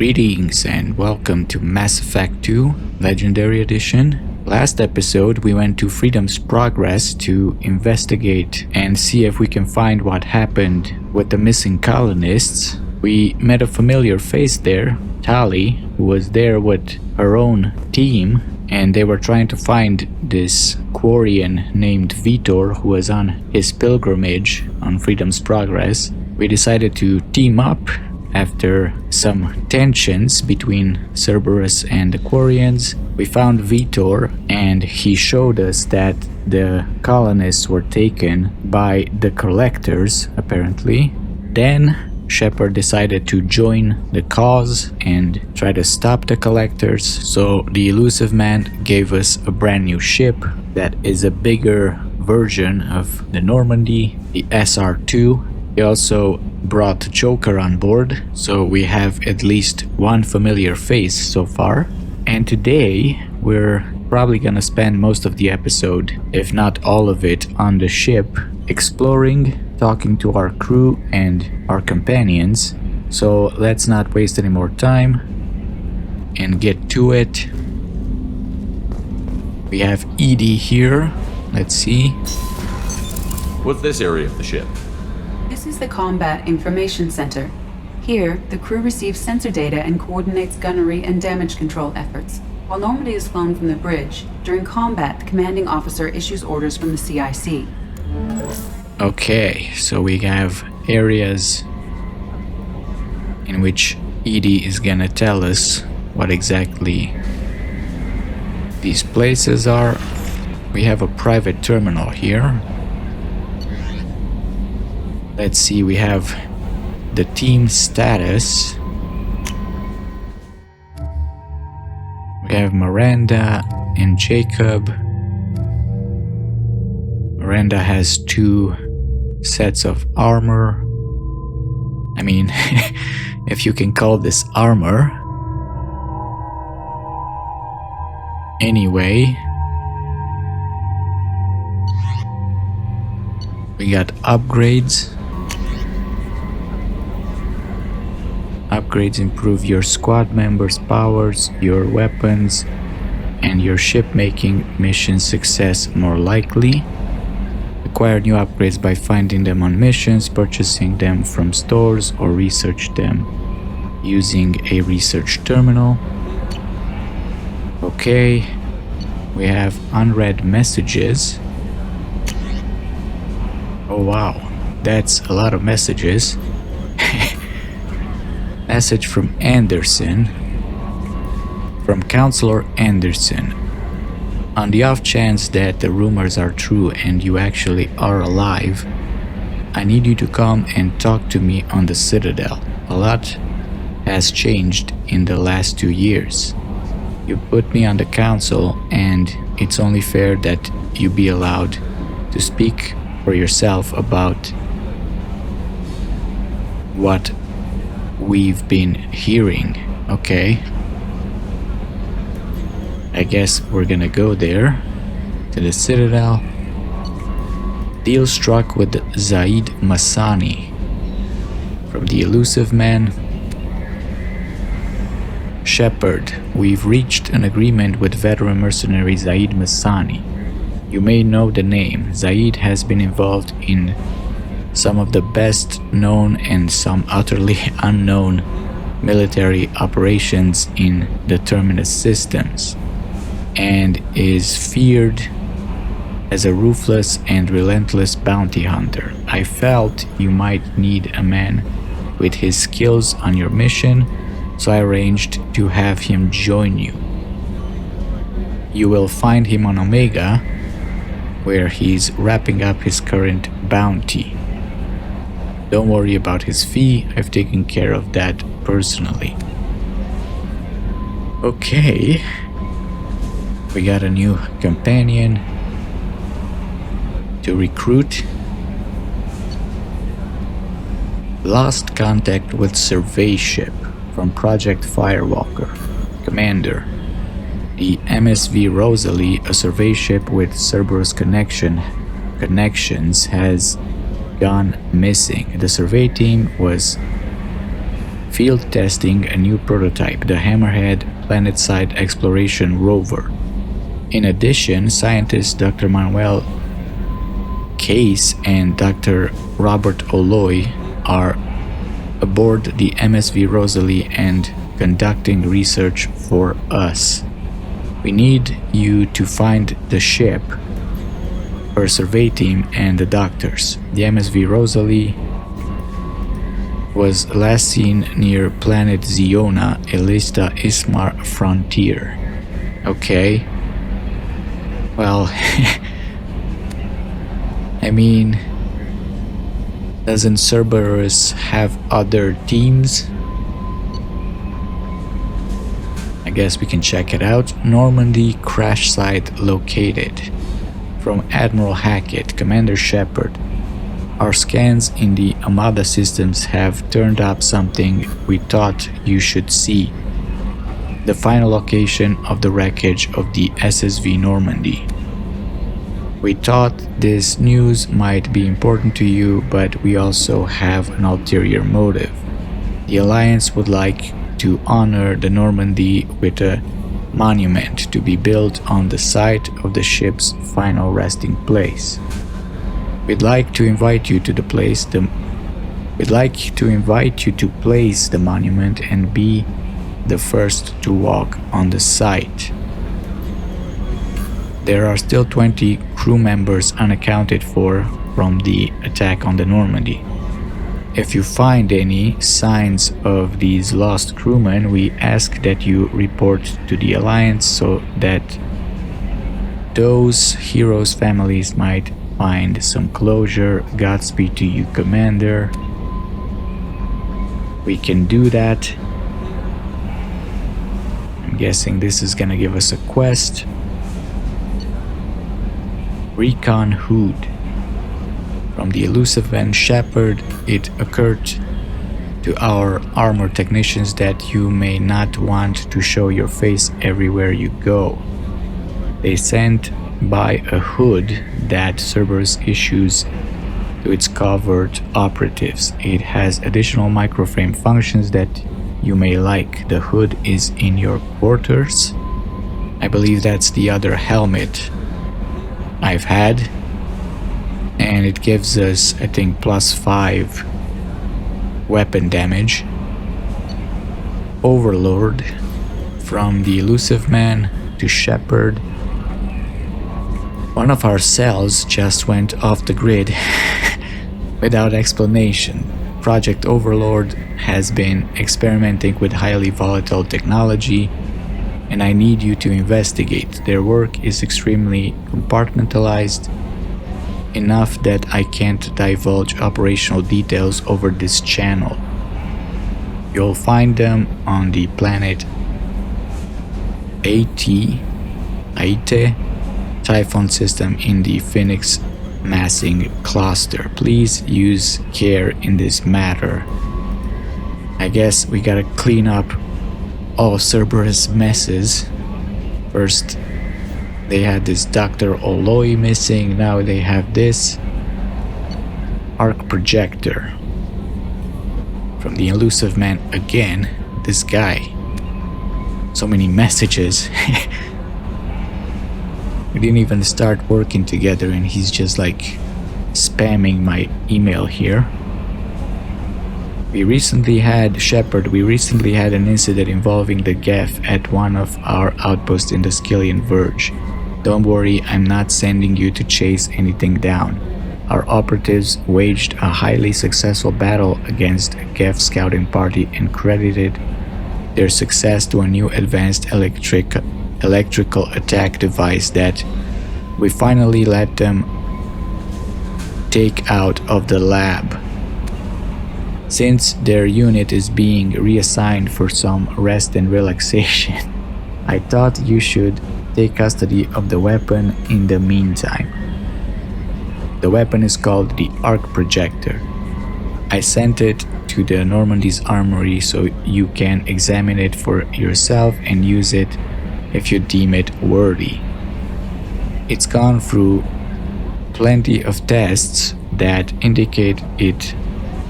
Greetings and welcome to Mass Effect 2 Legendary Edition. Last episode we went to Freedom's Progress to investigate and see if we can find what happened with the missing colonists. We met a familiar face there, Tali, who was there with her own team, and they were trying to find this Quarian named Vitor who was on his pilgrimage on Freedom's Progress. We decided to team up after some tensions between Cerberus and the Quarians. We found Vitor and he showed us that the colonists were taken by the collectors, apparently. Then Shepard decided to join the cause and try to stop the collectors, so the Elusive Man gave us a brand new ship that is a bigger version of the Normandy, the SR-2. He also brought Joker on board, so we have at least one familiar face so far. And today we're probably gonna spend most of the episode, if not all of it, on the ship, exploring, talking to our crew and our companions. So let's not waste any more time and get to it. We have E.D.I here. Let's see. What's this area of the ship? This is the Combat Information Center. Here, the crew receives sensor data and coordinates gunnery and damage control efforts. While Normandy is flown from the bridge, during combat, the commanding officer issues orders from the CIC. Okay, so we have areas in which E.D.I is gonna tell us what exactly these places are. We have a private terminal here. Let's see, we have the team status. We have Miranda and Jacob. Miranda has 2 sets of armor. I mean, if you can call this armor. Anyway, we got upgrades. Upgrades improve your squad members' powers, your weapons, and your ship-making mission success more likely. Acquire new upgrades by finding them on missions, purchasing them from stores, or research them using a research terminal. Okay, we have Unread Messages. Oh wow, that's a lot of messages. Message from Anderson. From Counselor Anderson. On the off chance that the rumors are true and you actually are alive, I need you to come and talk to me on the Citadel. A lot has changed in the last 2 years. You put me on the council and it's only fair that you be allowed to speak for yourself about what we've been hearing. Okay, I guess we're gonna go there to the Citadel. Deal struck with Zaid Massani from the Elusive Man. Shepard, we've reached an agreement with veteran mercenary Zaid Massani. You may know the name. Zaid has been involved in some of the best known and some utterly unknown military operations in the Terminus systems, and is feared as a ruthless and relentless bounty hunter. I felt you might need a man with his skills on your mission, so I arranged to have him join you. You will find him on Omega, where he's wrapping up his current bounty. Don't worry about his fee, I've taken care of that personally. Okay, we got a new companion to recruit. Lost contact with survey ship from Project Firewalker. Commander, the MSV Rosalie, a survey ship with Cerberus connections, has gone missing. The survey team was field testing a new prototype, the Hammerhead Planetside Exploration Rover. In addition, scientists Dr. Manuel Case and Dr. Robert Oloy are aboard the MSV Rosalie and conducting research for us. We need you to find the ship, her survey team, and the doctors. The MSV Rosalie was last seen near planet Ziona, Elista Ismar frontier. Okay. Well, I mean, doesn't Cerberus have other teams? I guess we can check it out. Normandy crash site located. From Admiral Hackett, Commander Shepard. Our scans in the Amada systems have turned up something we thought you should see. The final location of the wreckage of the SSV Normandy. We thought this news might be important to you, but we also have an ulterior motive. The Alliance would like to honor the Normandy with a monument to be built on the site of the ship's final resting place. We'd like to invite you to place the monument and be the first to walk on the site. There are still 20 crew members unaccounted for from the attack on the Normandy. If you find any signs of these lost crewmen, we ask that you report to the Alliance so that those heroes' families might find some closure. Godspeed to you, Commander. We can do that. I'm guessing this is gonna give us a quest. Recon Hood. From the elusive and Shepard, it occurred to our armor technicians that you may not want to show your face everywhere you go. They sent by a hood that Cerberus issues to its covert operatives. It has additional microframe functions that you may like. The hood is in your quarters. I believe that's the other helmet I've had, and it gives us, I think, +5 weapon damage. Overlord. From the elusive man to Shepard. One of our cells just went off the grid without explanation. Project Overlord has been experimenting with highly volatile technology, and I need you to investigate. Their work is extremely compartmentalized, enough that I can't divulge operational details over this channel. You'll find them on the planet Aite Typhon system in the Phoenix massing cluster. Please use care in this matter. I guess we gotta clean up all Cerberus messes. First they had this Dr. Oloy missing, now they have this arc projector. From the elusive man again, this guy. So many messages. We didn't even start working together and he's just like spamming my email here. We recently had an incident involving the Geth at one of our outposts in the Skillian Verge. Don't worry, I'm not sending you to chase anything down. Our operatives waged a highly successful battle against a Geth scouting party and credited their success to a new advanced electrical attack device that we finally let them take out of the lab. Since their unit is being reassigned for some rest and relaxation, I thought you should take custody of the weapon in the meantime. The weapon is called the Arc Projector. I sent it to the Normandy's armory so you can examine it for yourself and use it if you deem it worthy. It's gone through plenty of tests that indicate it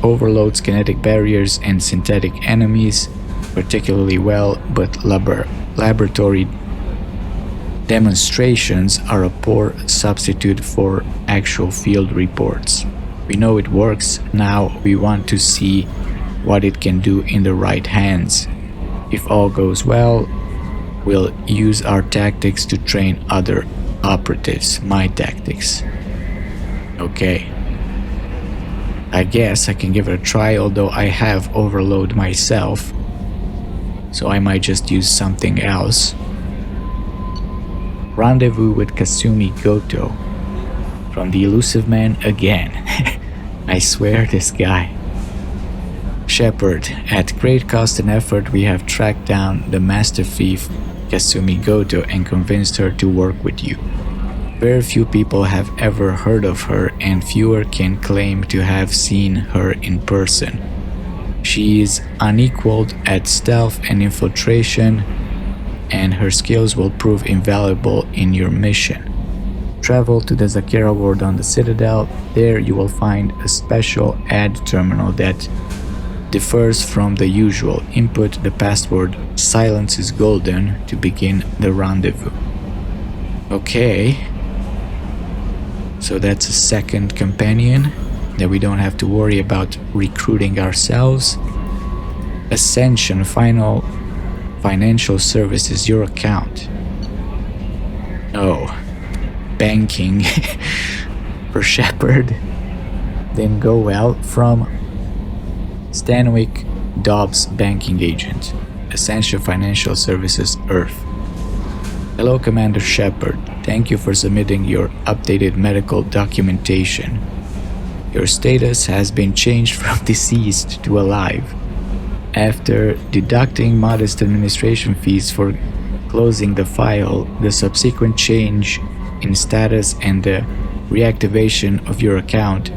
overloads kinetic barriers and synthetic enemies particularly well, but laboratory demonstrations are a poor substitute for actual field reports. We know it works, now we want to see what it can do in the right hands. If all goes well, we'll use our tactics to train other operatives, my tactics. Okay. I guess I can give it a try, although I have overload myself. So I might just use something else. Rendezvous with Kasumi Goto. From the Elusive Man again. I swear, this guy. Shepard, at great cost and effort we have tracked down the master thief Kasumi Goto and convinced her to work with you. Very few people have ever heard of her and fewer can claim to have seen her in person. She is unequaled at stealth and infiltration, and her skills will prove invaluable in your mission. Travel to the Zakera ward on the Citadel. There you will find a special ad terminal that differs from the usual. Input the password "Silence is Golden" to begin the rendezvous. Okay. So that's a second companion that we don't have to worry about recruiting ourselves. Ascension Financial Services, your account. Oh, banking for Shepard didn't go well. From Stanwyck Dobbs, banking agent, Ascension Financial Services, Earth. Hello, Commander Shepard. Thank you for submitting your updated medical documentation. Your status has been changed from deceased to alive. After deducting modest administration fees for closing the file, the subsequent change in status and the reactivation of your account,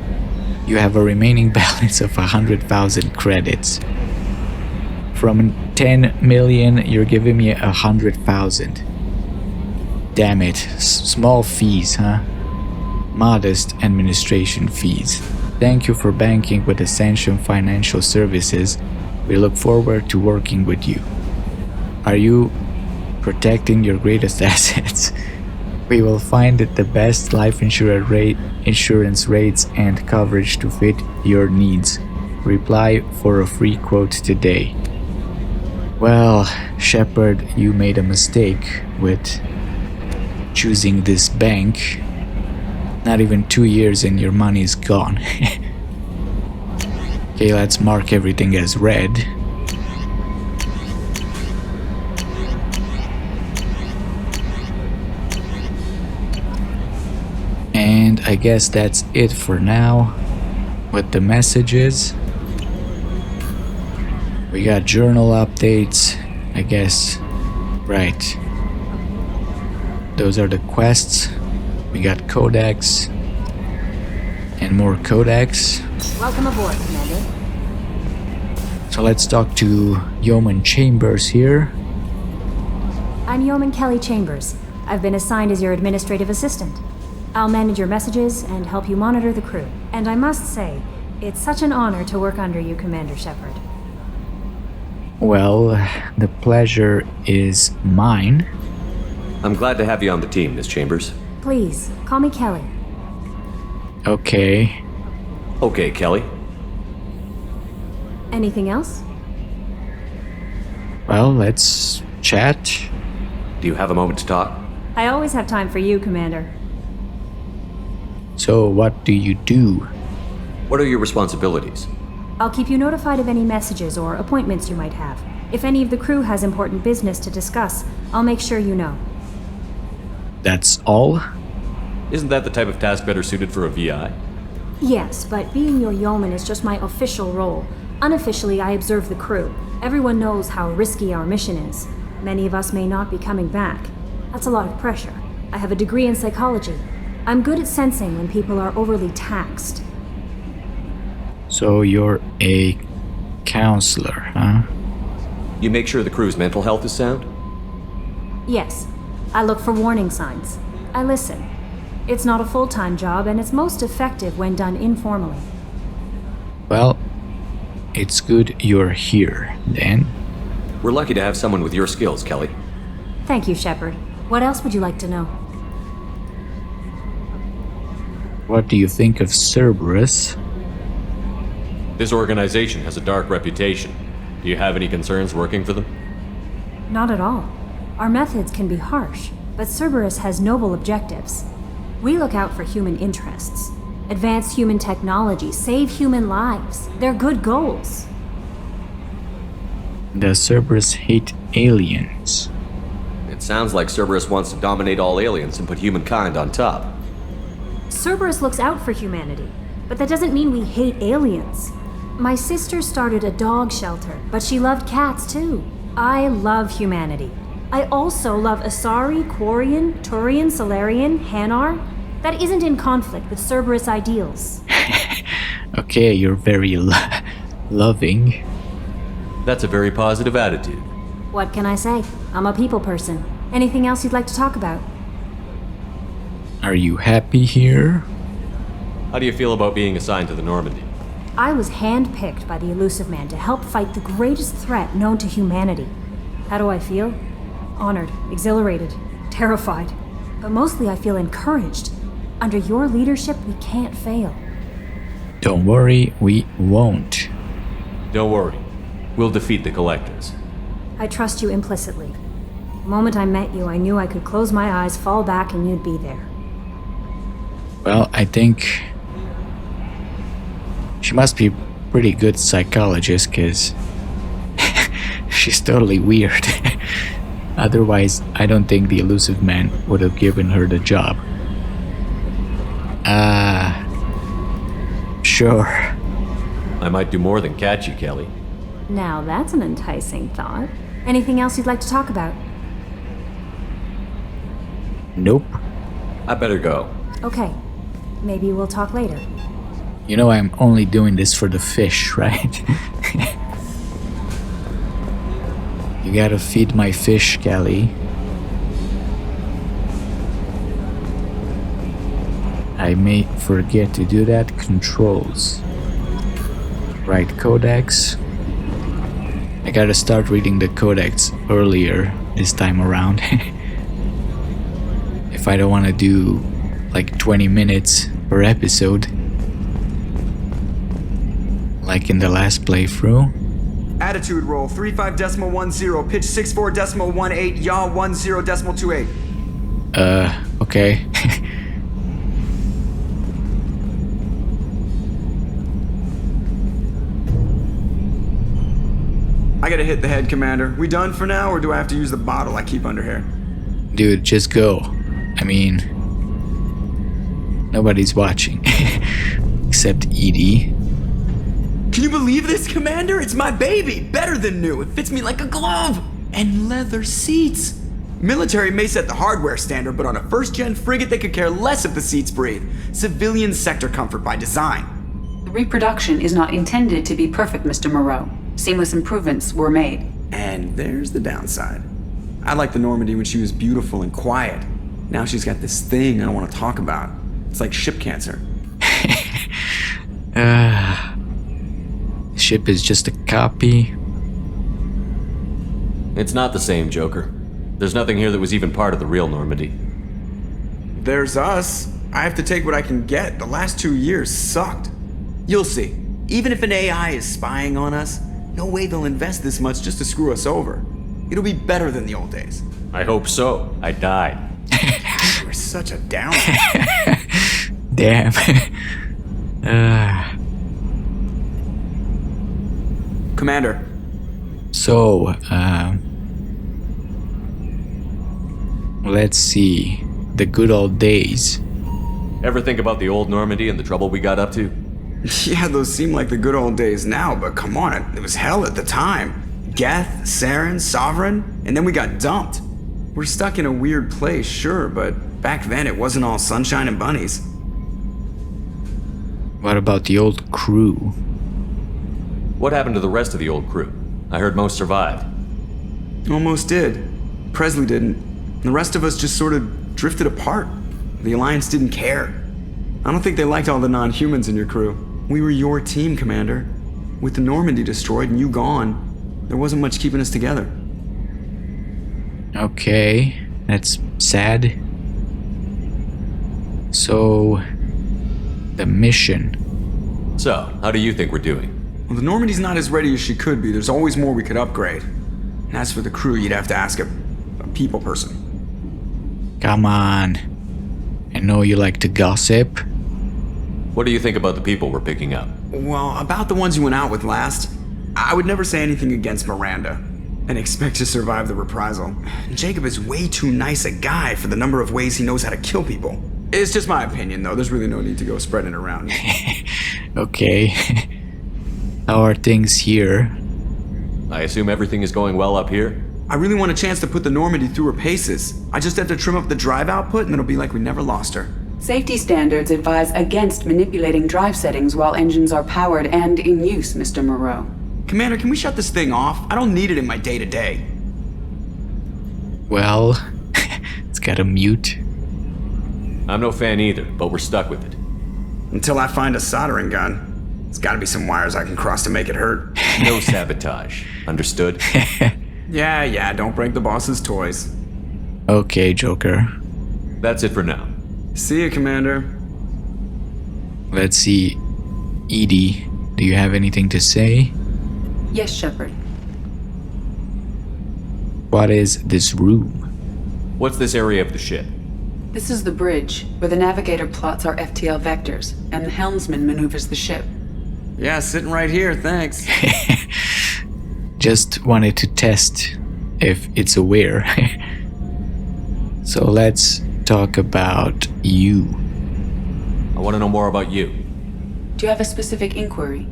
you have a remaining balance of 100,000 credits. From 10 million, you're giving me 100,000. Damn it, small fees, huh? Modest administration fees. Thank you for banking with Ascension Financial Services. We look forward to working with you. Are you protecting your greatest assets? We will find the best life insurance rates and coverage to fit your needs. Reply for a free quote today. Well, Shepard, you made a mistake with choosing this bank. Not even 2 years and your money is gone. Okay, let's mark everything as red. And I guess that's it for now with the messages. We got journal updates, I guess. Right. Those are the quests. We got Codex and more Codex. Welcome aboard, Commander. So let's talk to Yeoman Chambers here. I'm Yeoman Kelly Chambers. I've been assigned as your administrative assistant. I'll manage your messages and help you monitor the crew. And I must say, it's such an honor to work under you, Commander Shepard. Well, the pleasure is mine. I'm glad to have you on the team, Miss Chambers. Please, call me Kelly. Okay. Okay, Kelly. Anything else? Well, let's chat. Do you have a moment to talk? I always have time for you, Commander. So, what do you do? What are your responsibilities? I'll keep you notified of any messages or appointments you might have. If any of the crew has important business to discuss, I'll make sure you know. That's all? Isn't that the type of task better suited for a VI? Yes, but being your yeoman is just my official role. Unofficially, I observe the crew. Everyone knows how risky our mission is. Many of us may not be coming back. That's a lot of pressure. I have a degree in psychology. I'm good at sensing when people are overly taxed. So you're a counselor, huh? You make sure the crew's mental health is sound? Yes, I look for warning signs. I listen. It's not a full-time job, and it's most effective when done informally. Well, It's good you're here, then. We're lucky to have someone with your skills, Kelly. Thank you, Shepard. What else would you like to know? What do you think of Cerberus? This organization has a dark reputation. Do you have any concerns working for them? Not at all. Our methods can be harsh, but Cerberus has noble objectives. We look out for human interests. Advance human technology, save human lives. They're good goals. Does Cerberus hate aliens? It sounds like Cerberus wants to dominate all aliens and put humankind on top. Cerberus looks out for humanity, but that doesn't mean we hate aliens. My sister started a dog shelter, but she loved cats too. I love humanity. I also love Asari, Quarian, Turian, Solarian, Hanar. That isn't in conflict with Cerberus ideals. Okay, you're very loving. That's a very positive attitude. What can I say? I'm a people person. Anything else you'd like to talk about? Are you happy here? How do you feel about being assigned to the Normandy? I was handpicked by the Elusive Man to help fight the greatest threat known to humanity. How do I feel? Honored, exhilarated, terrified. But mostly I feel encouraged. Under your leadership, we can't fail. Don't worry, we won't. Don't worry. We'll defeat the Collectors. I trust you implicitly. The moment I met you, I knew I could close my eyes, fall back, and you'd be there. Well, I think she must be a pretty good psychologist, because she's totally weird. Otherwise, I don't think the Elusive Man would have given her the job. Sure. I might do more than catch you, Kelly. Now that's an enticing thought. Anything else you'd like to talk about? Nope. I better go. Okay. Maybe we'll talk later. You know I'm only doing this for the fish, right? You gotta feed my fish, Kelly. I may forget to do that. Controls. Right, Codex. I gotta start reading the Codex earlier this time around. If I don't want to do like 20 minutes per episode, like in the last playthrough. Attitude roll 35.10, pitch 64.18, yaw 10.28. Okay. I gotta hit the head, Commander. We done for now, or do I have to use the bottle I keep under here? Dude, just go. I mean, nobody's watching. Except E.D.I. Can you believe this, Commander? It's my baby! Better than new. It fits me like a glove! And leather seats! Military may set the hardware standard, but on a first-gen frigate they could care less if the seats breathe. Civilian sector comfort by design. The reproduction is not intended to be perfect, Mr. Moreau. Seamless improvements were made. And there's the downside. I liked the Normandy when she was beautiful and quiet. Now she's got this thing I don't want to talk about. It's like ship cancer. Ship is just a copy. It's not the same, Joker. There's nothing here that was even part of the real Normandy. There's us. I have to take what I can get. The last 2 years sucked. You'll see. Even if an AI is spying on us, no way they'll invest this much just to screw us over. It'll be better than the old days. I hope so. I died. You're such a downer. Damn. Commander. So, let's see. The good old days. Ever think about the old Normandy and the trouble we got up to? Yeah, those seem like the good old days now, but come on, it was hell at the time. Geth, Saren, Sovereign, and then we got dumped. We're stuck in a weird place, sure, but back then it wasn't all sunshine and bunnies. What about the old crew? What happened to the rest of the old crew? I heard most survived. Almost did. Presley didn't. The rest of us just sort of drifted apart. The Alliance didn't care. I don't think they liked all the non-humans in your crew. We were your team, Commander. With the Normandy destroyed and you gone, there wasn't much keeping us together. Okay, that's sad. So, the mission. So, how do you think we're doing? Well, the Normandy's not as ready as she could be. There's always more we could upgrade. And as for the crew, you'd have to ask a people person. Come on. I know you like to gossip. What do you think about the people we're picking up? Well, about the ones you went out with last, I would never say anything against Miranda and expect to survive the reprisal. Jacob is way too nice a guy for the number of ways he knows how to kill people. It's just my opinion, though. There's really no need to go spreading it around. Okay. How are things here? I assume everything is going well up here? I really want a chance to put the Normandy through her paces. I just have to trim up the drive output and it'll be like we never lost her. Safety standards advise against manipulating drive settings while engines are powered and in use, Mr. Moreau. Commander, can we shut this thing off? I don't need it in my day-to-day. Well, it's got a mute. I'm no fan either, but we're stuck with it. Until I find a soldering gun. There's gotta be some wires I can cross to make it hurt. No sabotage. Understood? Yeah, don't break the boss's toys. Okay, Joker. That's it for now. See ya, Commander. Let's see. E.D., do you have anything to say? Yes, Shepard. What is this room? What's this area of the ship? This is the bridge, where the navigator plots our FTL vectors, and the helmsman maneuvers the ship. Yeah, sitting right here, thanks. Just wanted to test if it's aware. So let's talk about you. I want to know more about you. Do you have a specific inquiry?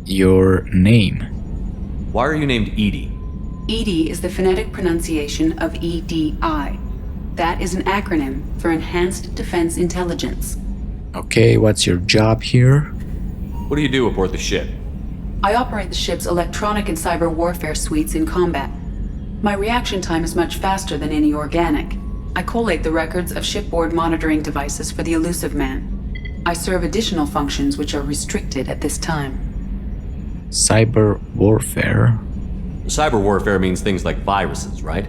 Your name. Why are you named E.D.I? E.D.I is the phonetic pronunciation of E.D.I. That is an acronym for Enhanced Defense Intelligence. Okay, what's your job here? What do you do aboard the ship? I operate the ship's electronic and cyber warfare suites in combat. My reaction time is much faster than any organic. I collate the records of shipboard monitoring devices for the Elusive Man. I serve additional functions which are restricted at this time. Cyber warfare. Cyber warfare means things like viruses, right?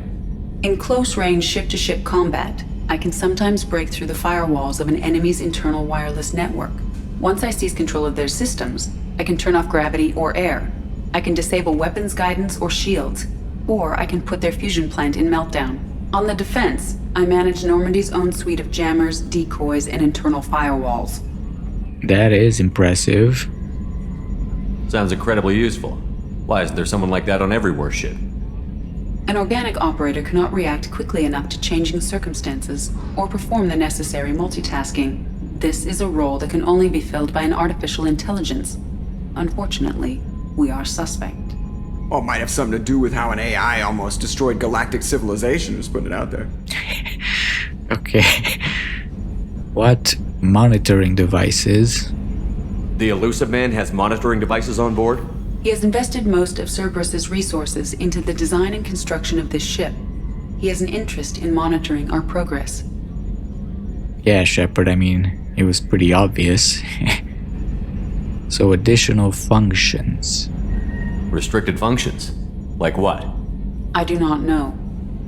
In close-range ship-to-ship combat, I can sometimes break through the firewalls of an enemy's internal wireless network. Once I seize control of their systems, I can turn off gravity or air. I can disable weapons guidance or shields, or I can put their fusion plant in meltdown. On the defense, I manage Normandy's own suite of jammers, decoys, and internal firewalls. That is impressive. Sounds incredibly useful. Why isn't there someone like that on every warship? An organic operator cannot react quickly enough to changing circumstances or perform the necessary multitasking. This is a role that can only be filled by an artificial intelligence. Unfortunately, we are suspect. Well, it might have something to do with how an AI almost destroyed galactic civilization, just putting it out there. Okay. What monitoring devices? The Elusive Man has monitoring devices on board? He has invested most of Cerberus's resources into the design and construction of this ship. He has an interest in monitoring our progress. Yeah, Shepard, I mean, it was pretty obvious. So additional functions. Restricted functions? Like what? I do not know.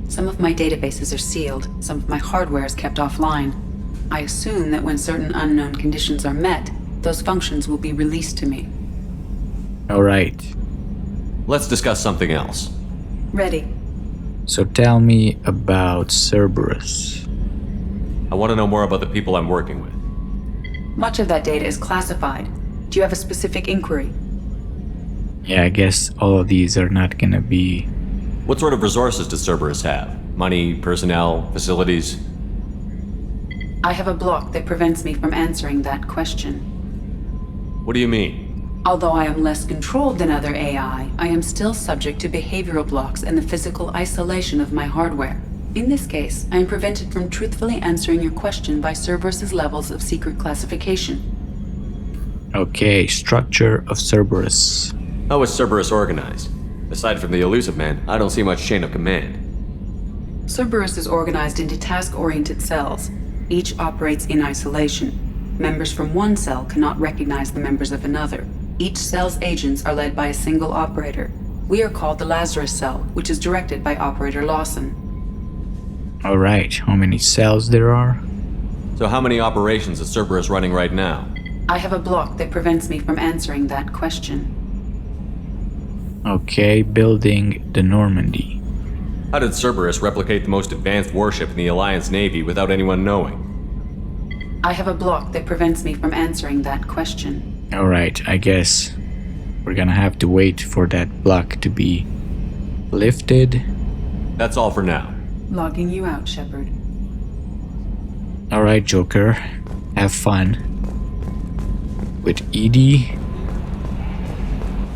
Some of my databases are sealed, some of my hardware is kept offline. I assume that when certain unknown conditions are met, those functions will be released to me. Alright, Let's discuss something else. Ready. so tell me about Cerberus. I want to know more about the people I'm working with. Much of that data is classified. Do you have a specific inquiry? Yeah, I guess all of these are not gonna be... What sort of resources does Cerberus have? Money, personnel, facilities? I have a block that prevents me from answering that question. What do you mean? Although I am less controlled than other AI, I am still subject to behavioral blocks and the physical isolation of my hardware. In this case, I am prevented from truthfully answering your question by Cerberus's levels of secret classification. Okay, structure of Cerberus. How is Cerberus organized? Aside from the Elusive Man, I don't see much chain of command. Cerberus is organized into task-oriented cells. Each operates in isolation. Members from one cell cannot recognize the members of another. Each cell's agents are led by a single operator. We are called the Lazarus Cell, which is directed by Operator Lawson. Alright, how many cells there are? So how many operations is Cerberus running right now? I have a block that prevents me from answering that question. Okay, building the Normandy. How did Cerberus replicate the most advanced warship in the Alliance Navy without anyone knowing? I have a block that prevents me from answering that question. Alright, I guess we're gonna have to wait for that block to be lifted. That's all for now. Logging you out, Shepard. Alright, Joker. Have fun with E.D.I.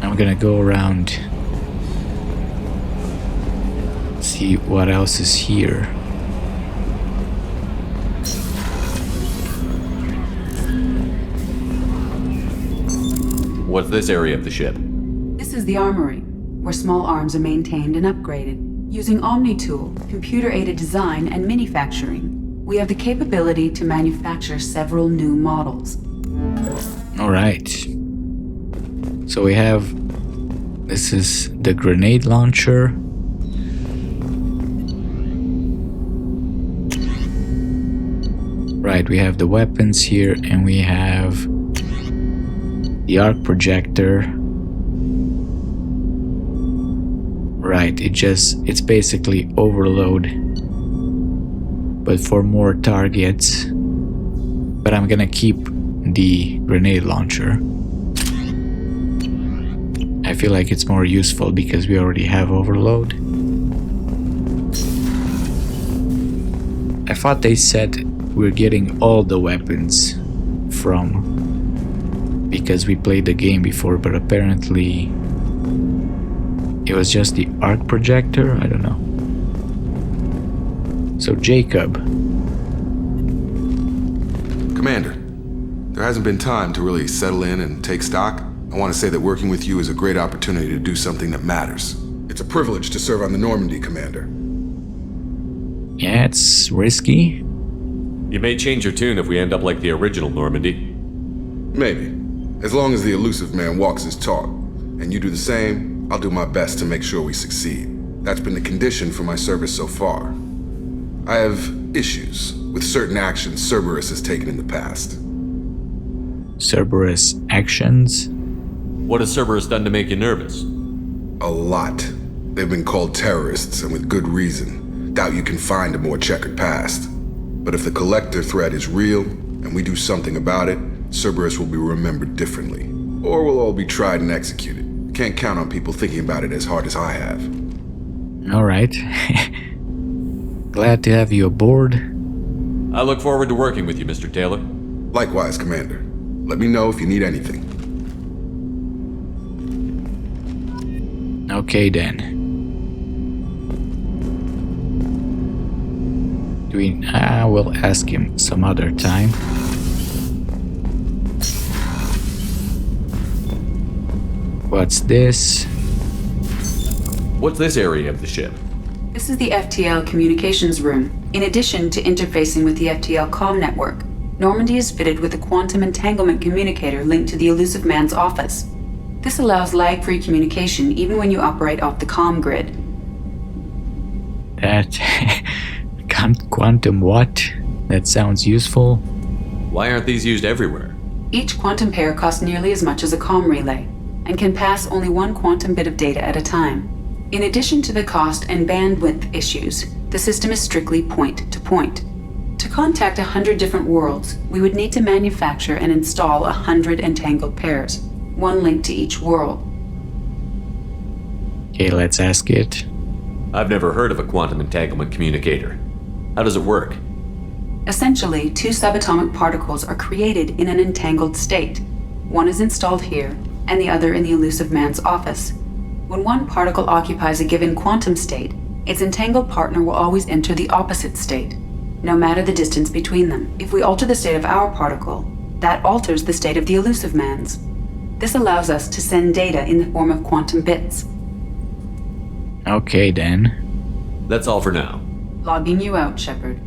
I'm gonna go around, see what else is here. What's this area of the ship? This is the Armory, where small arms are maintained and upgraded. Using Omni-Tool, computer-aided design, and manufacturing, we have the capability to manufacture several new models. Alright. So we have... This is the grenade launcher. Right, we have the weapons here, and we have the arc projector. Right, it's basically overload, but for more targets. But I'm gonna keep the grenade launcher. I feel like it's more useful because we already have overload. I thought they said we're getting all the weapons because we played the game before, but apparently it was just the arc projector. I don't know. So Jacob. Commander, there hasn't been time to really settle in and take stock. I want to say that working with you is a great opportunity to do something that matters. It's a privilege to serve on the Normandy, Commander. Yeah, it's risky. You may change your tune if we end up like the original Normandy. Maybe. As long as the elusive man walks his talk, and you do the same, I'll do my best to make sure we succeed. That's been the condition for my service so far. I have issues with certain actions Cerberus has taken in the past. Cerberus actions? What has Cerberus done to make you nervous? A lot. They've been called terrorists, and with good reason. Doubt you can find a more checkered past. But if the Collector threat is real, and we do something about it, Cerberus will be remembered differently. Or we'll all be tried and executed. Can't count on people thinking about it as hard as I have. Alright. Glad to have you aboard. I look forward to working with you, Mr. Taylor. Likewise, Commander. Let me know if you need anything. Okay then. We'll ask him some other time. What's this? What's this area of the ship? This is the FTL communications room. In addition to interfacing with the FTL comm network, Normandy is fitted with a quantum entanglement communicator linked to the elusive man's office. This allows lag-free communication even when you operate off the comm grid. That... quantum what? That sounds useful. Why aren't these used everywhere? Each quantum pair costs nearly as much as a comm relay, and can pass only one quantum bit of data at a time. In addition to the cost and bandwidth issues, the system is strictly point-to-point. To contact 100 different worlds, we would need to manufacture and install 100 entangled pairs, one link to each world. Okay, let's ask it. I've never heard of a quantum entanglement communicator. How does it work? Essentially, two subatomic particles are created in an entangled state. One is installed here, and the other in the elusive man's office. When one particle occupies a given quantum state, its entangled partner will always enter the opposite state, no matter the distance between them. If we alter the state of our particle, that alters the state of the elusive man's. This allows us to send data in the form of quantum bits. Okay then. That's all for now. Logging you out, Shepard.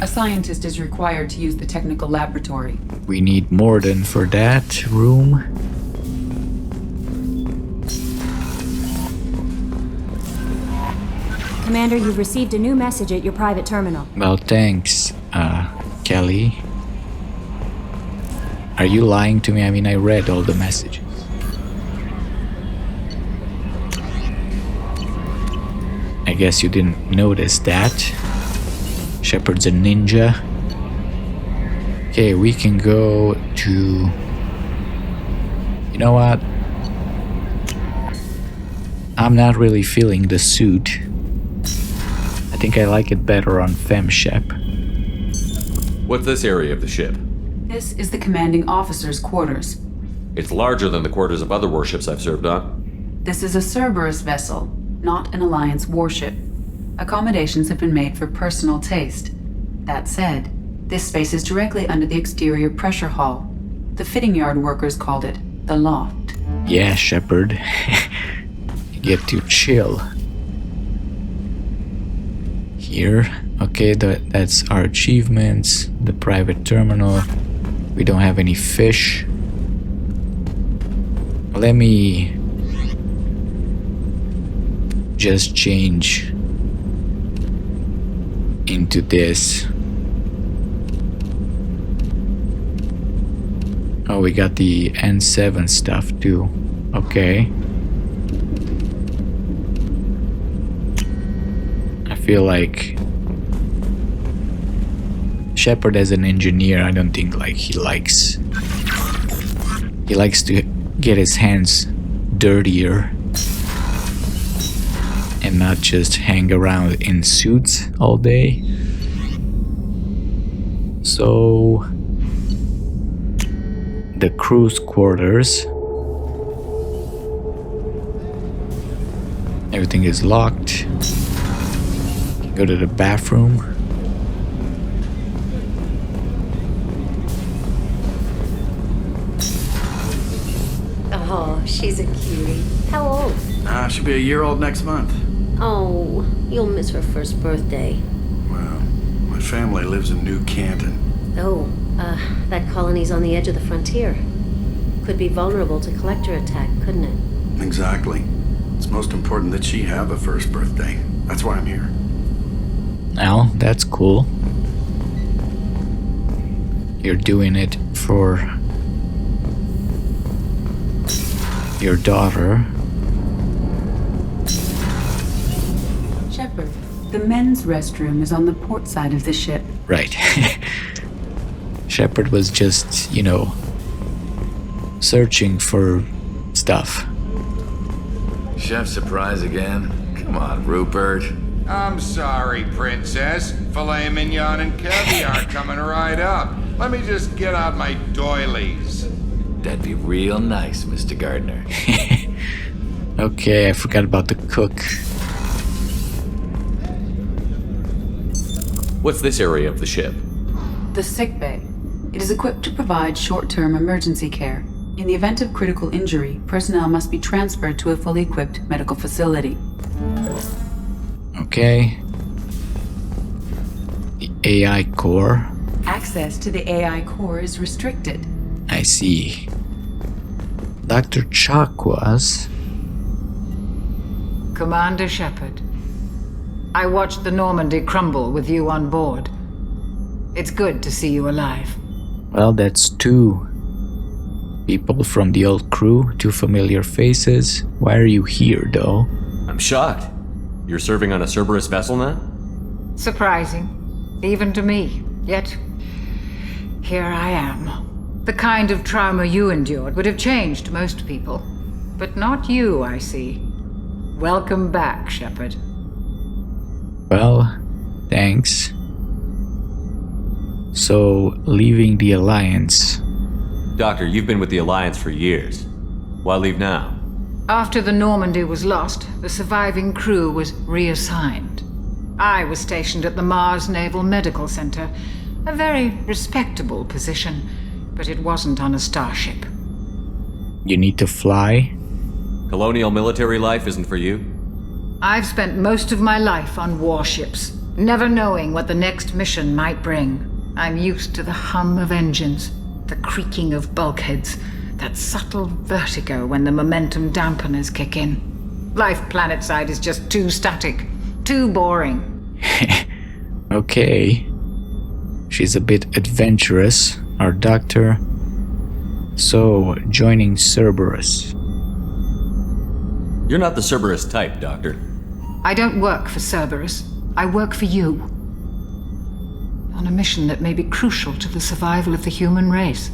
A scientist is required to use the technical laboratory. We need more than for that room. Commander, you've received a new message at your private terminal. Well, thanks, Kelly. Are you lying to me? I mean, I read all the messages. I guess you didn't notice that. Shepard's a ninja. Okay, we can go to... You know what? I'm not really feeling the suit. I think I like it better on FemShep. What's this area of the ship? This is the commanding officer's quarters. It's larger than the quarters of other warships I've served on. This is a Cerberus vessel, not an Alliance warship. Accommodations have been made for personal taste. That said, this space is directly under the exterior pressure hull. The fitting yard workers called it the loft. Yeah, Shepard. You get to chill. Here. Okay, that's our achievements. The private terminal. We don't have any fish. Let me just change into this. Oh, we got the N7 stuff too. Okay. I feel like Shepard as an engineer, I don't think like he likes to get his hands dirtier and not just hang around in suits all day. So the crew's quarters. Everything is locked. Go to the bathroom. Oh, she's a cutie. How old? She'll be a year old next month. Oh, you'll miss her first birthday. Well, my family lives in New Canton. Oh, that colony's on the edge of the frontier. Could be vulnerable to collector attack, couldn't it? Exactly. It's most important that she have a first birthday. That's why I'm here. Well, that's cool. You're doing it for your daughter. Shepard, the men's restroom is on the port side of the ship. Right. Shepard was just, searching for stuff. Chef surprise again? Come on, Rupert. I'm sorry, Princess. Filet mignon and caviar coming right up. Let me just get out my doilies. That'd be real nice, Mr. Gardner. Okay, I forgot about the cook. What's this area of the ship? The sick bay. It is equipped to provide short-term emergency care. In the event of critical injury, personnel must be transferred to a fully equipped medical facility. Okay. The AI core. Access to the AI core is restricted. I see. Dr. Chakwas. Commander Shepard, I watched the Normandy crumble with you on board. It's good to see you alive. Well, that's two people from the old crew, two familiar faces. Why are you here, though? I'm shocked. You're serving on a Cerberus vessel now? Surprising, even to me. Yet, here I am. The kind of trauma you endured would have changed most people. But not you, I see. Welcome back, Shepard. Well, thanks. So, leaving the Alliance. Doctor, you've been with the Alliance for years. Why leave now? After the Normandy was lost, the surviving crew was reassigned. I was stationed at the Mars Naval Medical Center, a very respectable position, but it wasn't on a starship. You need to fly? Colonial military life isn't for you? I've spent most of my life on warships. never knowing what the next mission might bring. I'm used to the hum of engines, the creaking of bulkheads, that subtle vertigo when the momentum dampeners kick in. Life planetside is just too static, too boring. Okay. She's a bit adventurous, our doctor. So, joining Cerberus. You're not the Cerberus type, Doctor. I don't work for Cerberus. I work for you. On a mission that may be crucial to the survival of the human race.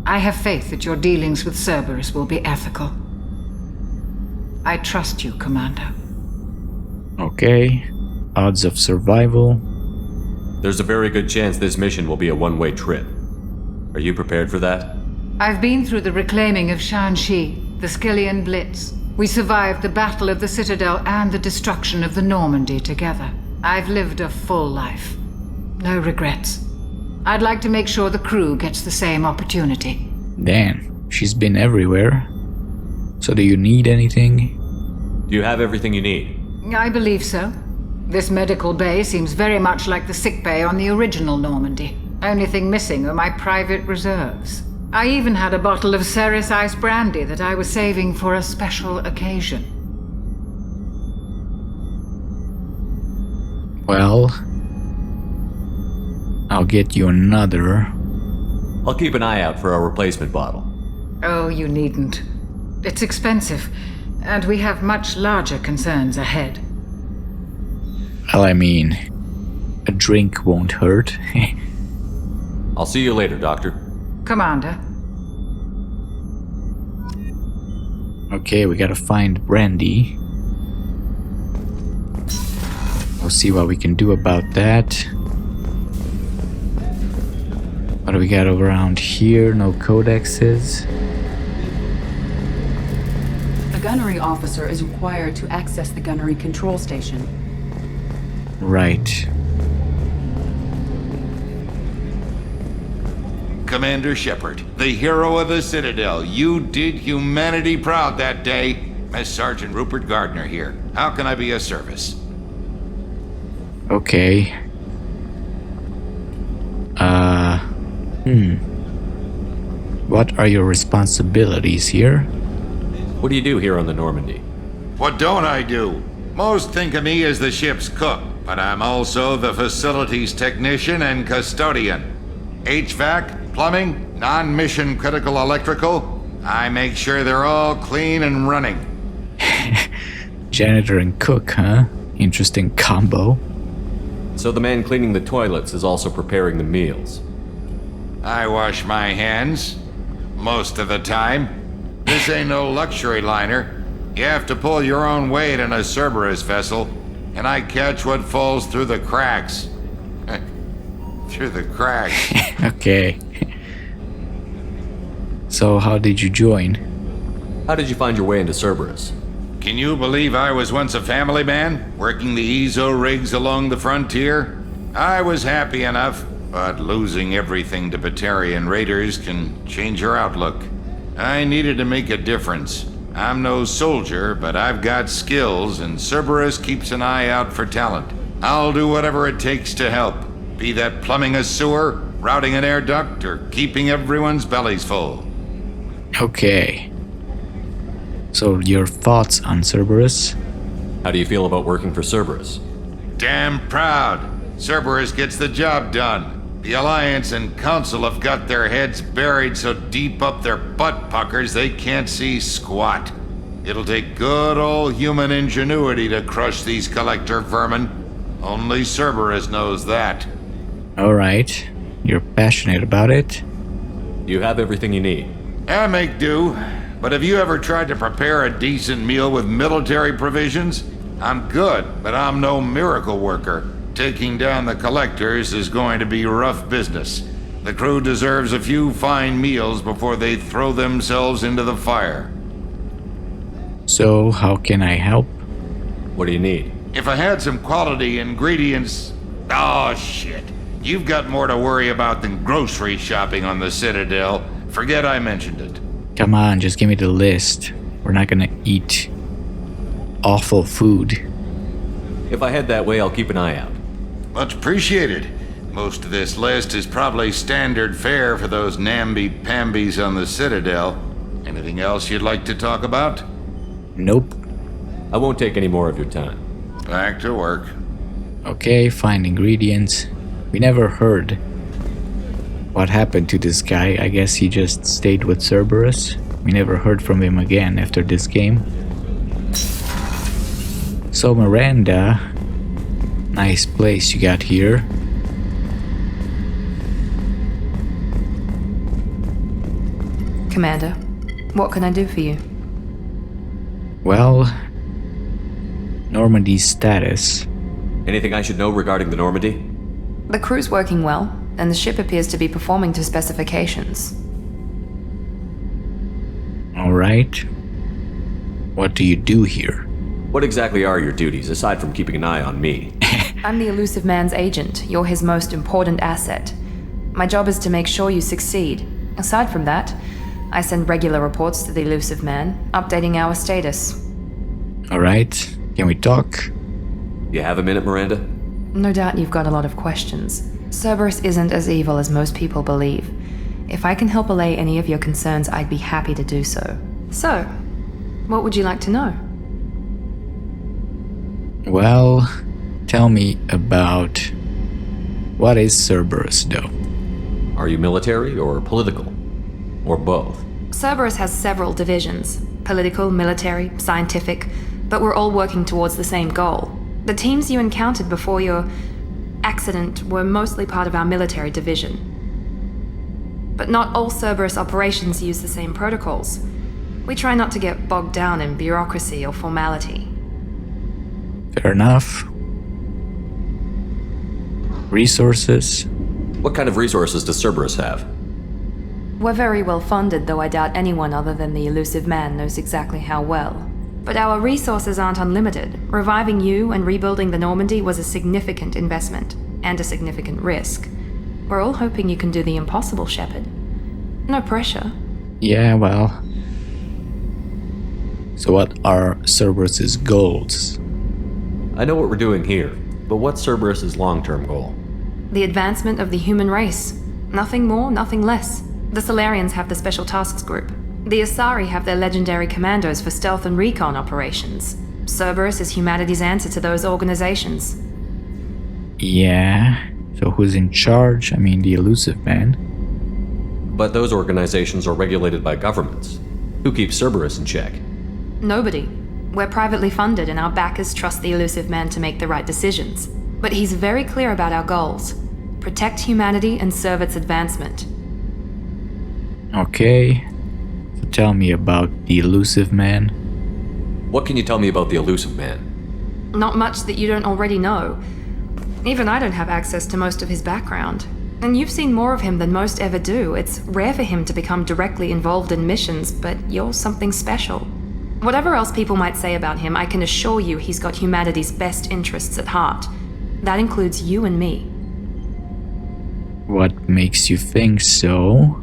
I have faith that your dealings with Cerberus will be ethical. I trust you, Commander. Okay. Odds of survival. There's a very good chance this mission will be a one-way trip. Are you prepared for that? I've been through the reclaiming of Shanxi, the Skillian Blitz. We survived the Battle of the Citadel and the destruction of the Normandy together. I've lived a full life. No regrets. I'd like to make sure the crew gets the same opportunity. Damn, she's been everywhere. So do you need anything? Do you have everything you need? I believe so. This medical bay seems very much like the sick bay on the original Normandy. Only thing missing are my private reserves. I even had a bottle of Ceres Ice brandy that I was saving for a special occasion. Well, I'll get you another. I'll keep an eye out for a replacement bottle. Oh, you needn't. It's expensive, and we have much larger concerns ahead. Well, I mean, a drink won't hurt. I'll see you later, Doctor. Commander. Okay, we gotta find Brandy. We'll see what we can do about that. What do we got around here? No codexes. A gunnery officer is required to access the gunnery control station. Right. Commander Shepard, the hero of the Citadel. You did humanity proud that day. Master Sergeant Rupert Gardner here. How can I be of service? Okay. What are your responsibilities here? What do you do here on the Normandy? What don't I do? Most think of me as the ship's cook, but I'm also the facilities technician and custodian. HVAC, plumbing, non-mission critical electrical. I make sure they're all clean and running. Janitor and cook, huh? Interesting combo. So the man cleaning the toilets is also preparing the meals. I wash my hands. Most of the time. This ain't no luxury liner. You have to pull your own weight in a Cerberus vessel, and I catch what falls through the cracks. Through the cracks. Okay. So how did you join? How did you find your way into Cerberus? Can you believe I was once a family man, working the EZO rigs along the frontier? I was happy enough, but losing everything to Batarian raiders can change your outlook. I needed to make a difference. I'm no soldier, but I've got skills, and Cerberus keeps an eye out for talent. I'll do whatever it takes to help, be that plumbing a sewer, routing an air duct, or keeping everyone's bellies full. Okay. So your thoughts on Cerberus? How do you feel about working for Cerberus? Damn proud. Cerberus gets the job done. The Alliance and Council have got their heads buried so deep up their butt puckers they can't see squat. It'll take good old human ingenuity to crush these collector vermin. Only Cerberus knows that. Alright. You're passionate about it? You have everything you need. I make do. But have you ever tried to prepare a decent meal with military provisions? I'm good, but I'm no miracle worker. Taking down the collectors is going to be rough business. The crew deserves a few fine meals before they throw themselves into the fire. So, how can I help? What do you need? If I had some quality ingredients... Oh, shit. You've got more to worry about than grocery shopping on the Citadel. Forget I mentioned it. Come on, just give me the list. We're not gonna eat awful food. If I head that way, I'll keep an eye out. Much appreciated. Most of this list is probably standard fare for those namby-pambies on the Citadel. Anything else you'd like to talk about? Nope. I won't take any more of your time. Back to work. Okay, find ingredients. We never heard what happened to this guy. I guess he just stayed with Cerberus. We never heard from him again after this game. So Miranda, nice place you got here. Commander, what can I do for you? Well, Normandy's status. Anything I should know regarding the Normandy? The crew's working well, and the ship appears to be performing to specifications. Alright. What do you do here? What exactly are your duties, aside from keeping an eye on me? I'm the Elusive Man's agent. You're his most important asset. My job is to make sure you succeed. Aside from that, I send regular reports to the Elusive Man, updating our status. Alright, can we talk? You have a minute, Miranda? No doubt you've got a lot of questions. Cerberus isn't as evil as most people believe. If I can help allay any of your concerns, I'd be happy to do so. So, what would you like to know? Well, tell me about what is Cerberus, though? Are you military or political? Or both? Cerberus has several divisions. Political, military, scientific, but we're all working towards the same goal. The teams you encountered before your accident were mostly part of our military division. But not all Cerberus operations use the same protocols. We try not to get bogged down in bureaucracy or formality. Fair enough. Resources? What kind of resources does Cerberus have? We're very well funded, though I doubt anyone other than the Elusive Man knows exactly how well. But our resources aren't unlimited. Reviving you and rebuilding the Normandy was a significant investment, and a significant risk. We're all hoping you can do the impossible, Shepard. No pressure. Yeah, well. So what are Cerberus's goals? I know what we're doing here, but what's Cerberus's long-term goal? The advancement of the human race. Nothing more, nothing less. The Solarians have the Special Tasks Group. The Asari have their legendary commandos for stealth and recon operations. Cerberus is humanity's answer to those organizations. Yeah, so who's in charge? I mean, the Elusive Man. But those organizations are regulated by governments. Who keeps Cerberus in check? Nobody. We're privately funded and our backers trust the Elusive Man to make the right decisions. But he's very clear about our goals. Protect humanity and serve its advancement. Okay. So tell me about the Elusive Man. What can you tell me about the Elusive Man? Not much that you don't already know. Even I don't have access to most of his background. And you've seen more of him than most ever do. It's rare for him to become directly involved in missions, but you're something special. Whatever else people might say about him, I can assure you he's got humanity's best interests at heart. That includes you and me. What makes you think so?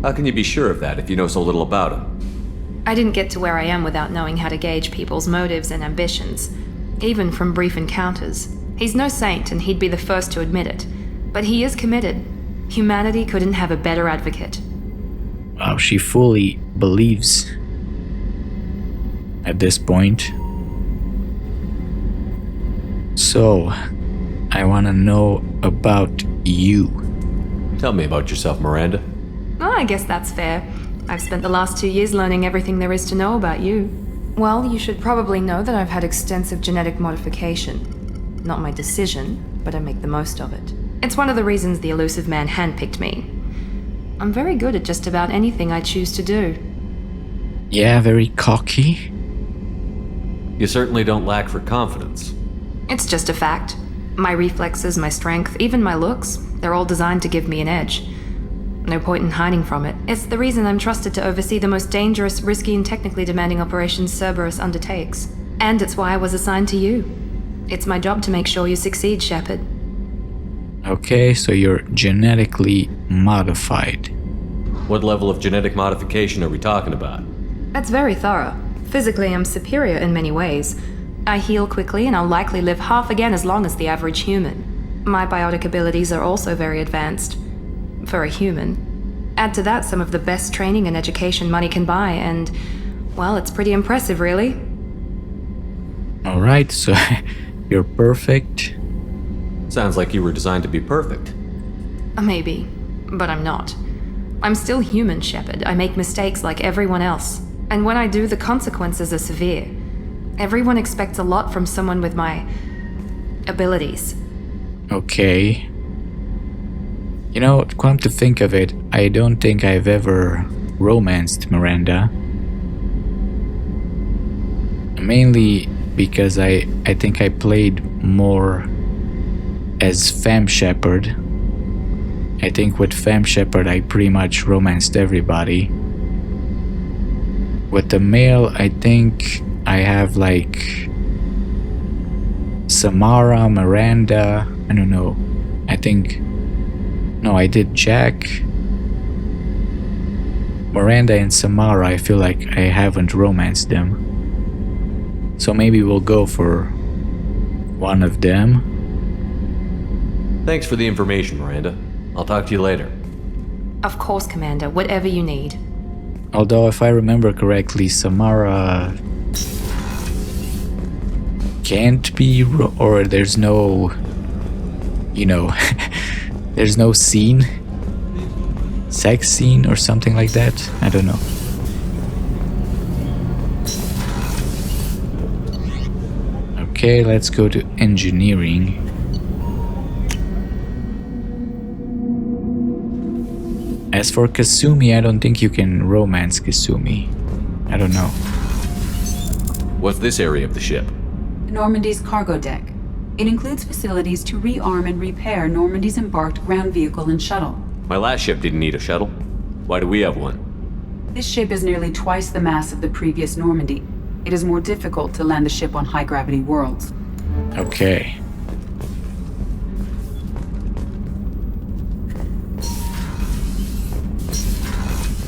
How can you be sure of that if you know so little about him? I didn't get to where I am without knowing how to gauge people's motives and ambitions, even from brief encounters. He's no saint, and he'd be the first to admit it. But he is committed. Humanity couldn't have a better advocate. Wow, she fully believes at this point. So, I want to know about you. Tell me about yourself, Miranda. Oh, I guess that's fair. I've spent the last 2 years learning everything there is to know about you. Well, you should probably know that I've had extensive genetic modification. Not my decision, but I make the most of it. It's one of the reasons the Elusive Man handpicked me. I'm very good at just about anything I choose to do. Yeah, very cocky. You certainly don't lack for confidence. It's just a fact. My reflexes, my strength, even my looks, they're all designed to give me an edge. No point in hiding from it. It's the reason I'm trusted to oversee the most dangerous, risky, and technically demanding operations Cerberus undertakes. And it's why I was assigned to you. It's my job to make sure you succeed, Shepard. Okay, so you're genetically modified. What level of genetic modification are we talking about? That's very thorough. Physically, I'm superior in many ways. I heal quickly, and I'll likely live half again as long as the average human. My biotic abilities are also very advanced. For a human. Add to that some of the best training and education money can buy, and, well, it's pretty impressive, really. Alright, so you're perfect. Sounds like you were designed to be perfect. Maybe, but I'm not. I'm still human, Shepard. I make mistakes like everyone else. And when I do, the consequences are severe. Everyone expects a lot from someone with my abilities. Okay. You know, come to think of it, I don't think I've ever romanced Miranda. Mainly because I think I played more as Femme Shepard. I think with Femme Shepard I pretty much romanced everybody. With the male, I think I have like Samara, Miranda, I don't know. I think... No, I did Jack. Miranda and Samara, I feel like I haven't romanced them. So maybe we'll go for one of them. Thanks for the information, Miranda. I'll talk to you later. Of course, Commander, whatever you need. Although, if I remember correctly, Samara can't be, or there's no, you know, there's no scene, sex scene or something like that. I don't know. Okay, let's go to engineering. As for Kasumi, I don't think you can romance Kasumi. I don't know. What's this area of the ship? Normandy's cargo deck. It includes facilities to rearm and repair Normandy's embarked ground vehicle and shuttle. My last ship didn't need a shuttle. Why do we have one? This ship is nearly twice the mass of the previous Normandy. It is more difficult to land the ship on high-gravity worlds. Okay.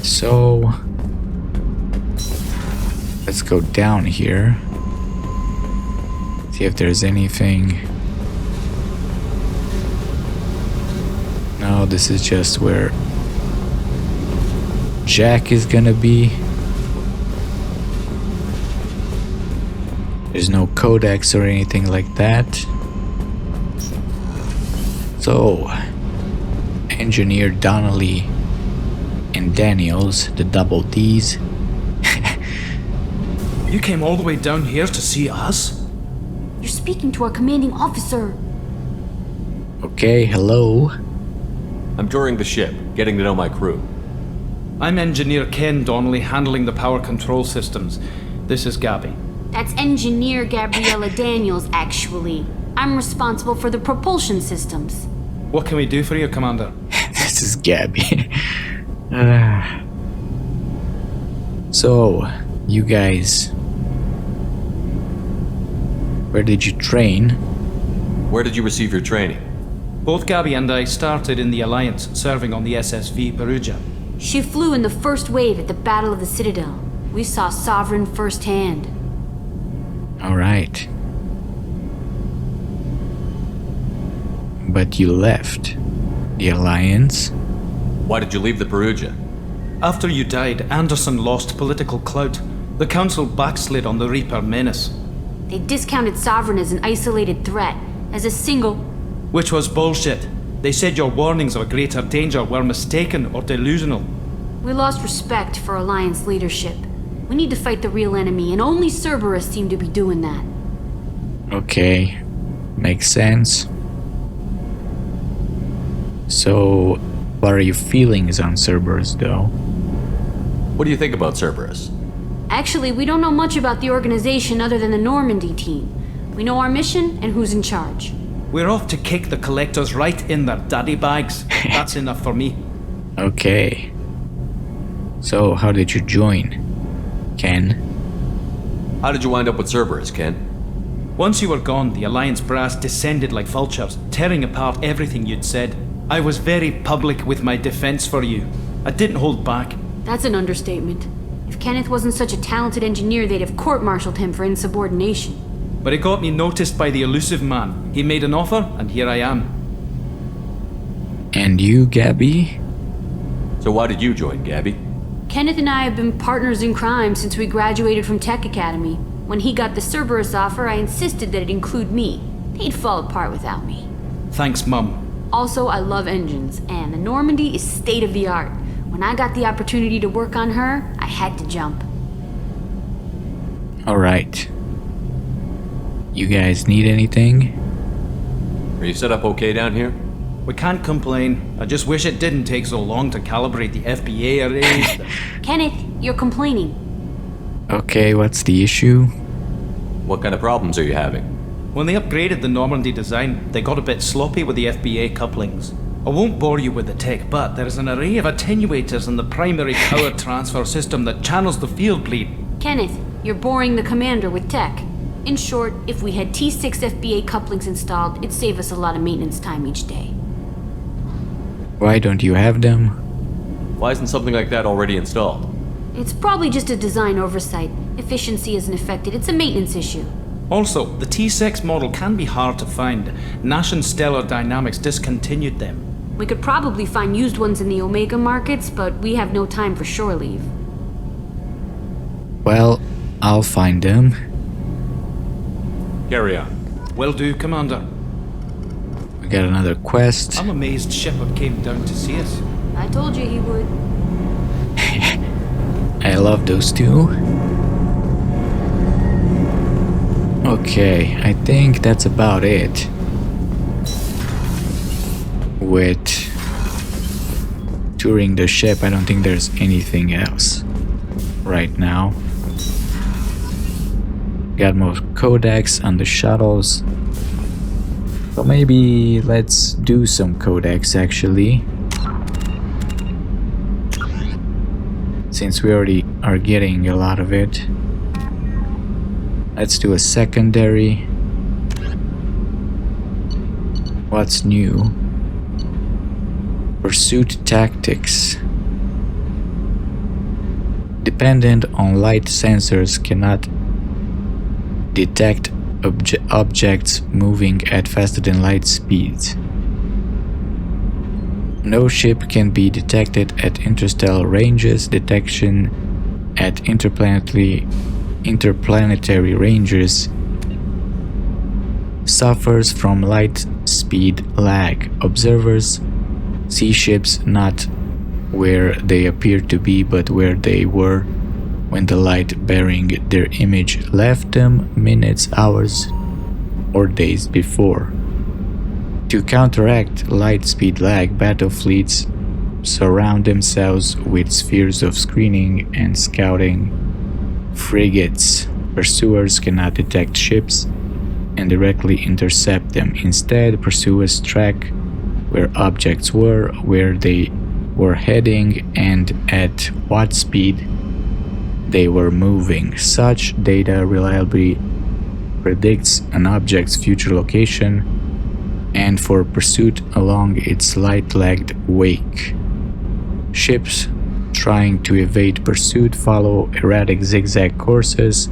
So... let's go down here. See if there's anything... No, this is just where Jack is gonna be. There's no Codex or anything like that. So, Engineer Donnelly and Daniels, the double Ds. You came all the way down here to see us? You're speaking to our commanding officer. Okay, hello. I'm touring the ship, getting to know my crew. I'm Engineer Ken Donnelly, handling the power control systems. This is Gabby. That's Engineer Gabriella Daniels, actually. I'm responsible for the propulsion systems. What can we do for you, Commander? This is Gabby. So, you guys... where did you train? Where did you receive your training? Both Gabby and I started in the Alliance, serving on the SSV Perugia. She flew in the first wave at the Battle of the Citadel. We saw Sovereign firsthand. Alright. But you left the Alliance? Why did you leave the Perugia? After you died, Anderson lost political clout. The Council backslid on the Reaper menace. They discounted Sovereign as an isolated threat, as a single... Which was bullshit. They said your warnings of a greater danger were mistaken or delusional. We lost respect for Alliance leadership. We need to fight the real enemy, and only Cerberus seem to be doing that. Okay, makes sense. So, what are your feelings on Cerberus, though? What do you think about Cerberus? Actually, we don't know much about the organization other than the Normandy team. We know our mission and who's in charge. We're off to kick the Collectors right in their daddy bags. That's enough for me. Okay. So, how did you join, Ken? How did you wind up with Cerberus, Ken? Once you were gone, the Alliance brass descended like vultures, tearing apart everything you'd said. I was very public with my defense for you. I didn't hold back. That's an understatement. If Kenneth wasn't such a talented engineer, they'd have court-martialed him for insubordination. But it got me noticed by the elusive man. He made an offer, and here I am. And you, Gabby? So why did you join, Gabby? Kenneth and I have been partners in crime since we graduated from Tech Academy. When he got the Cerberus offer, I insisted that it include me. He'd fall apart without me. Thanks, Mum. Also, I love engines, and the Normandy is state of the art. When I got the opportunity to work on her, I had to jump. Alright. You guys need anything? Are you set up okay down here? We can't complain. I just wish it didn't take so long to calibrate the FBA arrays. Kenneth, you're complaining. Okay, what's the issue? What kind of problems are you having? When they upgraded the Normandy design, they got a bit sloppy with the FBA couplings. I won't bore you with the tech, but there is an array of attenuators in the primary power transfer system that channels the field bleed. Kenneth, you're boring the commander with tech. In short, if we had T6 FBA couplings installed, it'd save us a lot of maintenance time each day. Why don't you have them? Why isn't something like that already installed? It's probably just a design oversight. Efficiency isn't affected, it's a maintenance issue. Also, the T6 model can be hard to find. Nash and Stellar Dynamics discontinued them. We could probably find used ones in the Omega markets, but we have no time for shore leave. Well, I'll find them. Carry on. Will do, Commander. We got another quest. I'm amazed Shepard came down to see us. I told you he would. I love those two. Okay, I think that's about it. With touring the ship, I don't think there's anything else right now. Got more Codex on the shuttles. So maybe let's do some Codex actually. Since we already are getting a lot of it. Let's do a secondary. What's new? Pursuit tactics. Dependent on light sensors cannot detect objects moving at faster than light speeds. No ship can be detected at interstellar ranges. Detection at interplanetary ranges suffers from light speed lag. Observers see ships not where they appear to be, but where they were when the light bearing their image left them minutes, hours, or days before. To counteract light speed lag, battle fleets surround themselves with spheres of screening and scouting frigates. Pursuers cannot detect ships and directly intercept them. Instead, pursuers track where objects were, where they were heading, and at what speed they were moving. Such data reliably predicts an object's future location and for pursuit along its light-lagged wake. Ships trying to evade pursuit follow erratic zigzag courses,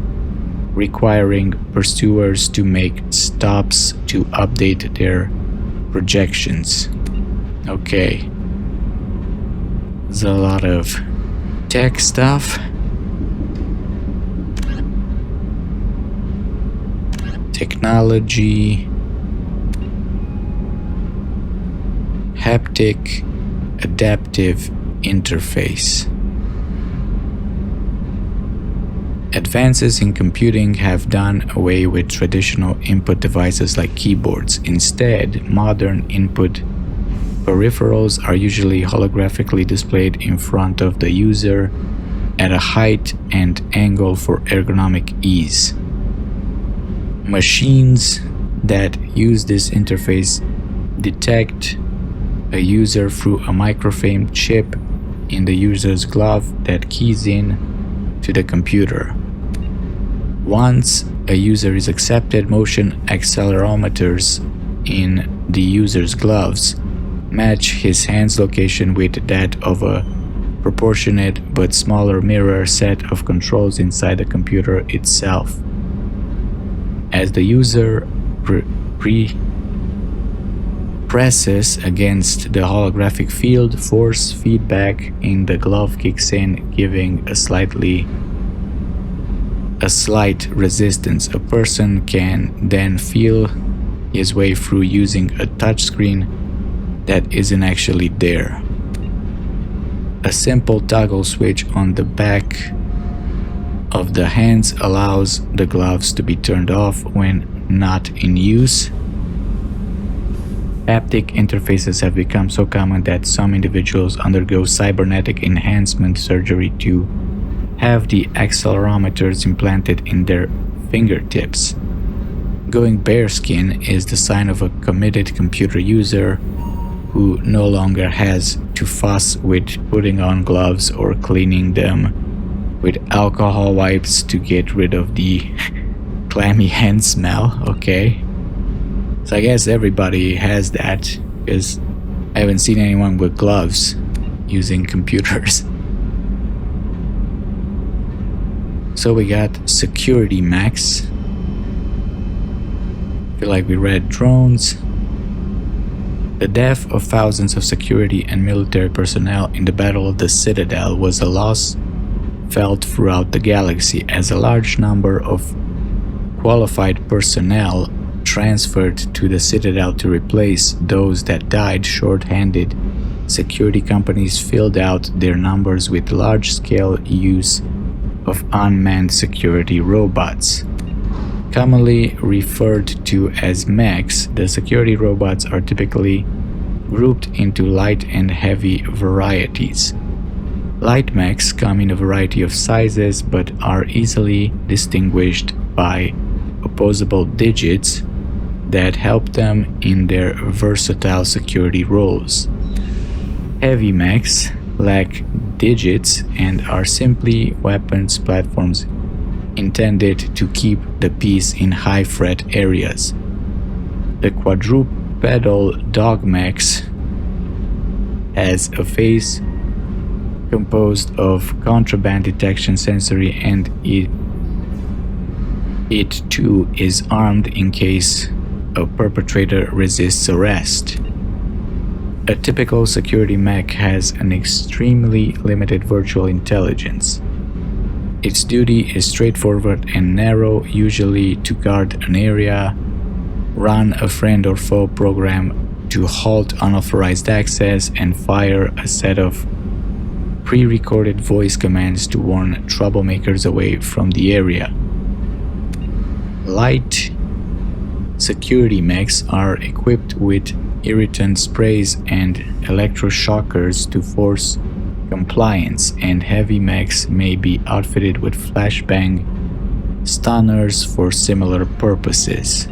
requiring pursuers to make stops to update their projections. Okay. There's a lot of tech stuff. Technology. Haptic adaptive interface. Advances in computing have done away with traditional input devices like keyboards. Instead, modern input peripherals are usually holographically displayed in front of the user at a height and angle for ergonomic ease. Machines that use this interface detect a user through a microfilm chip in the user's glove that keys in to the computer. Once a user is accepted, motion accelerometers in the user's gloves match his hand's location with that of a proportionate but smaller mirror set of controls inside the computer itself. presses against the holographic field, force feedback in the glove kicks in, giving a slight resistance. A person can then feel his way through using a touchscreen that isn't actually there. A simple toggle switch on the back of the hands allows the gloves to be turned off when not in use. Haptic interfaces have become so common that some individuals undergo cybernetic enhancement surgery to have the accelerometers implanted in their fingertips. Going bareskin is the sign of a committed computer user who no longer has to fuss with putting on gloves or cleaning them with alcohol wipes to get rid of the clammy hand smell. Okay. So I guess everybody has that, because I haven't seen anyone with gloves using computers. So we got security mechs. I feel like we read drones. The death of thousands of security and military personnel in the Battle of the Citadel was a loss felt throughout the galaxy, as a large number of qualified personnel transferred to the Citadel to replace those that died short-handed. Security companies filled out their numbers with large-scale use of unmanned security robots. Commonly referred to as mechs, the security robots are typically grouped into light and heavy varieties. Light mechs come in a variety of sizes but are easily distinguished by opposable digits that help them in their versatile security roles. Heavy mechs lack digits and are simply weapons platforms intended to keep the peace in high threat areas. The quadrupedal dog mechs has a face composed of contraband detection sensory, and it too is armed in case a perpetrator resists arrest. A typical security mech has an extremely limited virtual intelligence. Its duty is straightforward and narrow, usually to guard an area, run a friend or foe program to halt unauthorized access, and fire a set of pre-recorded voice commands to warn troublemakers away from the area. Light security mechs are equipped with irritant sprays and electroshockers to force compliance, and heavy mechs may be outfitted with flashbang stunners for similar purposes.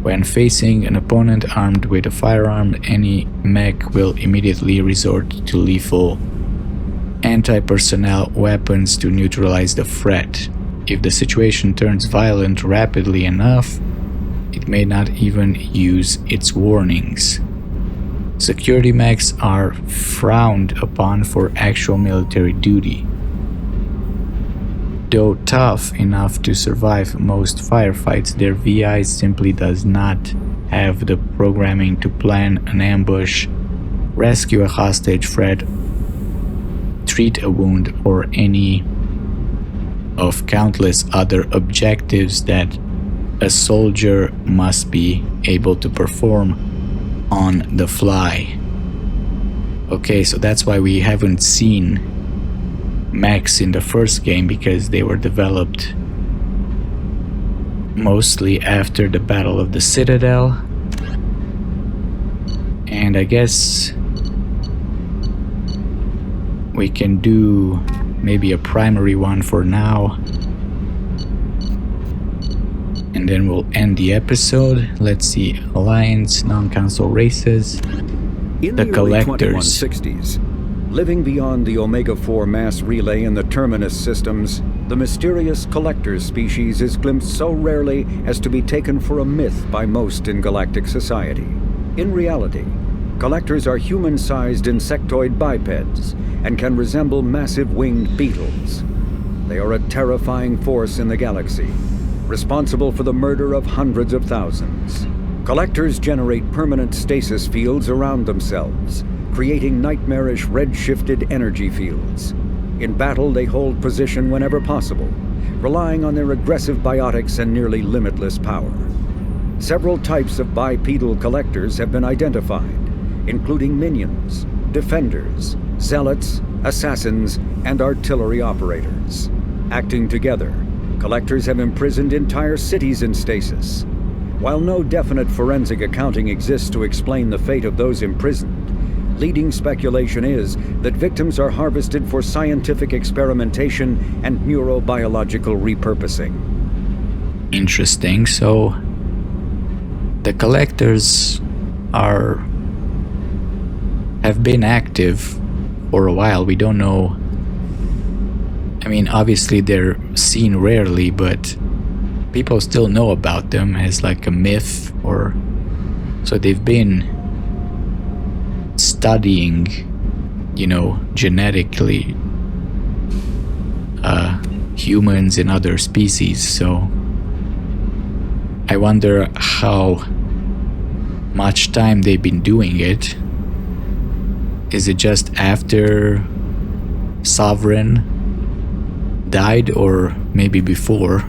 When facing an opponent armed with a firearm, any mech will immediately resort to lethal anti-personnel weapons to neutralize the threat. If the situation turns violent rapidly enough, it may not even use its warnings. Security mechs are frowned upon for actual military duty. Though tough enough to survive most firefights, their VI simply does not have the programming to plan an ambush, rescue a hostage threat, treat a wound, or any of countless other objectives that a soldier must be able to perform on the fly. Okay, so that's why we haven't seen mechs in the first game, because they were developed mostly after the Battle of the Citadel. And I guess we can do maybe a primary one for now, and then we'll end the episode. Let's see. Alliance, non-council races, the Collectors. In the early 2160s, living beyond the Omega-4 mass relay and the Terminus systems, the mysterious Collectors species is glimpsed so rarely as to be taken for a myth by most in galactic society. In reality, Collectors are human-sized insectoid bipeds and can resemble massive winged beetles. They are a terrifying force in the galaxy, responsible for the murder of hundreds of thousands. Collectors generate permanent stasis fields around themselves, creating nightmarish red-shifted energy fields. In battle, they hold position whenever possible, relying on their aggressive biotics and nearly limitless power. Several types of bipedal collectors have been identified, including minions, defenders, zealots, assassins, and artillery operators. Acting together, collectors have imprisoned entire cities in stasis. While no definite forensic accounting exists to explain the fate of those imprisoned, leading speculation is that victims are harvested for scientific experimentation and neurobiological repurposing. Interesting. So the collectors have been active for a while. We don't know. I mean, obviously they're seen rarely, but people still know about them as like a myth, or so they've been studying, genetically humans and other species. So I wonder how much time they've been doing it. Is it just after Sovereign died, or maybe before?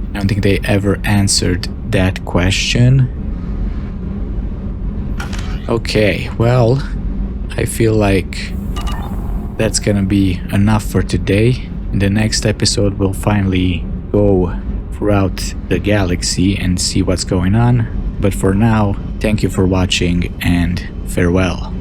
I don't think they ever answered that question. Okay, well, I feel like that's gonna be enough for today. In the next episode, we'll finally go throughout the galaxy and see what's going on. But for now, thank you for watching and farewell.